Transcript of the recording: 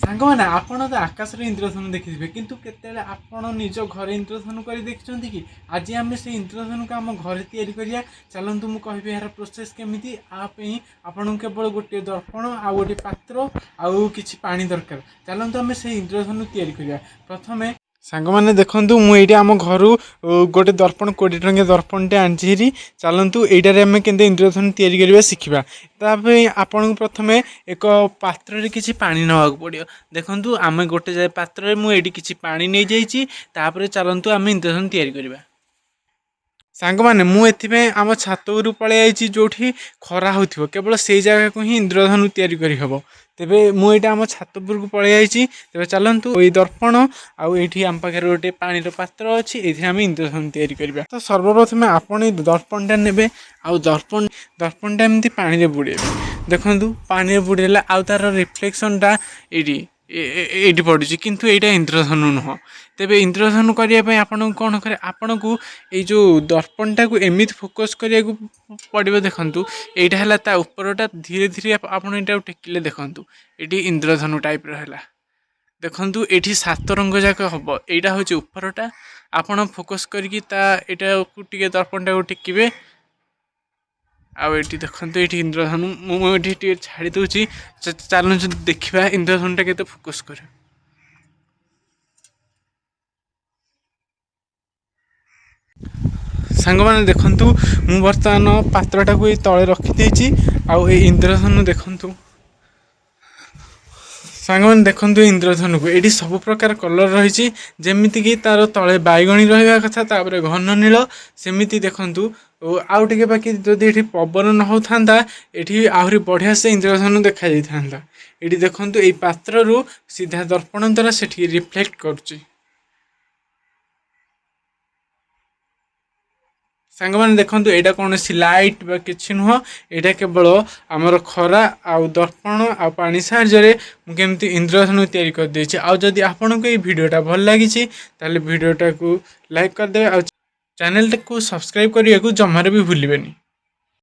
ସାଙ୍ଗମାନେ ଆପଣ ତ ଆକାଶରେ ଇନ୍ଦ୍ରଧନୁ ଦେଖିଥିବେ, କିନ୍ତୁ କେତେବେଳେ ଆପଣ ନିଜ ଘରେ ଇନ୍ଦ୍ରଧନୁ କରି ଦେଖିଛନ୍ତି କି? ଆଜି ଆମେ ସେଇ ଇନ୍ଦ୍ରଧନୁକୁ ଆମ ଘରେ ତିଆରି କରିବା। ଚାଲନ୍ତୁ ମୁଁ କହିବି ଏହାର ପ୍ରୋସେସ୍ କେମିତି। ଆ ପାଇଁ ଆପଣଙ୍କୁ କେବଳ ଗୋଟିଏ ଦର୍ପଣ ଆଉ ଗୋଟିଏ ପାତ୍ର ଆଉ କିଛି ପାଣି ଦରକାର। ଚାଲନ୍ତୁ ଆମେ ସେଇ ଇନ୍ଦ୍ରଧନୁ ତିଆରି କରିବା। ପ୍ରଥମେ ସାଙ୍ଗମାନେ ଦେଖନ୍ତୁ, ମୁଁ ଏଇଠି ଆମ ଘରୁ ଗୋଟେ ଦର୍ପଣ 20 ଟଙ୍କିଆ ଦର୍ପଣଟେ ଆଣିଛି ହେରି। ଚାଲନ୍ତୁ ଏଇଟାରେ ଆମେ କେମିତି ଇନ୍ଦ୍ରଧନୁ ତିଆରି କରିବା ଶିଖିବା। ତା ପାଇଁ ଆପଣଙ୍କୁ ପ୍ରଥମେ ଏକ ପାତ୍ରରେ କିଛି ପାଣି ନେବାକୁ ପଡ଼ିବ। ଦେଖନ୍ତୁ ଆମେ ଗୋଟେ ପାତ୍ରରେ ମୁଁ ଏଇଠି କିଛି ପାଣି ନେଇଯାଇଛି। ତାପରେ ଚାଲନ୍ତୁ ଆମେ ଇନ୍ଦ୍ରଧନୁ ତିଆରି କରିବା। ସାଙ୍ଗମାନେ ମୁଁ ଏଥିପାଇଁ ଆମ ଛାତ ଉପରୁ ପଳେଇ ଆଇଛି, ଯେଉଁଠି ଖରା ହେଉଥିବ କେବଳ ସେଇ ଜାଗାକୁ ହିଁ ଇନ୍ଦ୍ରଧନୁ ତିଆରି କରିହେବ। ତେବେ ମୁଁ ଏଇଟା ଆମ ଛାତ ଉପରକୁ ପଳେଇ ଆଇଛି। ତେବେ ଚାଲନ୍ତୁ ଏଇ ଦର୍ପଣ ଆଉ ଏଇଠି ଆମ ପାଖରେ ଗୋଟେ ପାଣିର ପାତ୍ର ଅଛି, ଏଇଥିରେ ଆମେ ଇନ୍ଦ୍ରଧନୁ ତିଆରି କରିବା। ତ ସର୍ବପ୍ରଥମେ ଆପଣ ଏଇ ଦର୍ପଣଟା ନେବେ ଆଉ ଦର୍ପଣଟା ଏମିତି ପାଣିରେ ବୁଡ଼େଇବେ। ଦେଖନ୍ତୁ ପାଣିରେ ବୁଡ଼େଇଲା ଆଉ ତାର ରିଫ୍ଲେକ୍ସନଟା ଏଇଠି ଏଇଠି ପଡ଼ୁଛି, କିନ୍ତୁ ଏଇଟା ଇନ୍ଦ୍ରଧନୁ ନୁହଁ। ତେବେ ଇନ୍ଦ୍ରଧନୁ କରିବା ପାଇଁ ଆପଣଙ୍କୁ କ'ଣ କରେ, ଆପଣଙ୍କୁ ଏଇ ଯେଉଁ ଦର୍ପଣଟାକୁ ଏମିତି ଫୋକସ୍ କରିବାକୁ ପଡ଼ିବ। ଦେଖନ୍ତୁ ଏଇଟା ହେଲା ତା ଉପରଟା, ଧୀରେ ଧୀରେ ଆପଣ ଏଇଟାକୁ ଟେକିଲେ ଦେଖନ୍ତୁ ଏଇଠି ଇନ୍ଦ୍ରଧନୁ ଟାଇପ୍ର ହେଲା। ଦେଖନ୍ତୁ ଏଇଠି 7 ରଙ୍ଗ ଯାକ ହେବ। ଏଇଟା ହେଉଛି ଉପରଟା। ଆପଣ ଫୋକସ୍ କରିକି ଏଇଟାକୁ ଟିକେ ଦର୍ପଣଟାକୁ ଟେକିବେ। ଆଉ ଏଇଠି ଦେଖନ୍ତୁ ଏଇଠି ଇନ୍ଦ୍ରଧନୁ ମୁଁ ଏଇଠି ଟିକେ ଛାଡ଼ି ଦେଉଛି। ଚାଲନ୍ତୁ ଦେଖିବା ଇନ୍ଦ୍ରଧନୁଟା କେତେ ଫୋକସ୍ କରେ। ସାଙ୍ଗମାନେ ଦେଖନ୍ତୁ ମୁଁ ବର୍ତ୍ତମାନ ପାତ୍ରଟାକୁ ଏଇ ତଳେ ରଖିଦେଇଛି। ଆଉ ଏଇ ଇନ୍ଦ୍ରଧନୁ ଦେଖନ୍ତୁ ସାଙ୍ଗମାନେ ଦେଖନ୍ତୁ ଇନ୍ଦ୍ରଧନୁକୁ ଏଇଠି ସବୁ ପ୍ରକାର କଲର୍ ରହିଛି। ଯେମିତିକି ତାର ତଳେ ବାଇଗଣୀ ରହିବା କଥା, ତାପରେ ଘନ ନୀଳ। ସେମିତି ଦେଖନ୍ତୁ ଆଉ ଟିକେ ବାକି ଯଦି ଏଠି ପବନ ନ ହେଉଥାନ୍ତା, ଏଠି ଆହୁରି ବଢ଼ିଆ ସେ ଇନ୍ଦ୍ରଧନୁ ଦେଖାଯାଇଥାନ୍ତା। ଏଇଠି ଦେଖନ୍ତୁ ଏଇ ପାତ୍ରରୁ ସିଧା ଦର୍ପଣ ଦ୍ୱାରା ସେଠି ରିଫ୍ଲେକ୍ଟ କରୁଛି। ସାଙ୍ଗମାନେ ଦେଖନ୍ତୁ ଏଇଟା କୌଣସି ଲାଇଟ୍ ବା କିଛି ନୁହଁ। ଏଇଟା କେବଳ ଆମର ଖରା ଆଉ ଦର୍ପଣ ଆଉ ପାଣି ସାହାଯ୍ୟରେ ମୁଁ କେମିତି ଇନ୍ଦ୍ରଧନୁ ତିଆରି କରିଦେଇଛି। ଆଉ ଯଦି ଆପଣଙ୍କୁ ଏଇ ଭିଡ଼ିଓଟା ଭଲ ଲାଗିଛି, ତାହେଲେ ଭିଡ଼ିଓଟାକୁ ଲାଇକ୍ କରିଦେବେ ଆଉ ଚ୍ୟାନେଲଟାକୁ ସବସ୍କ୍ରାଇବ୍ କରିବାକୁ ଜମାରେ ବି ଭୁଲିବେନି।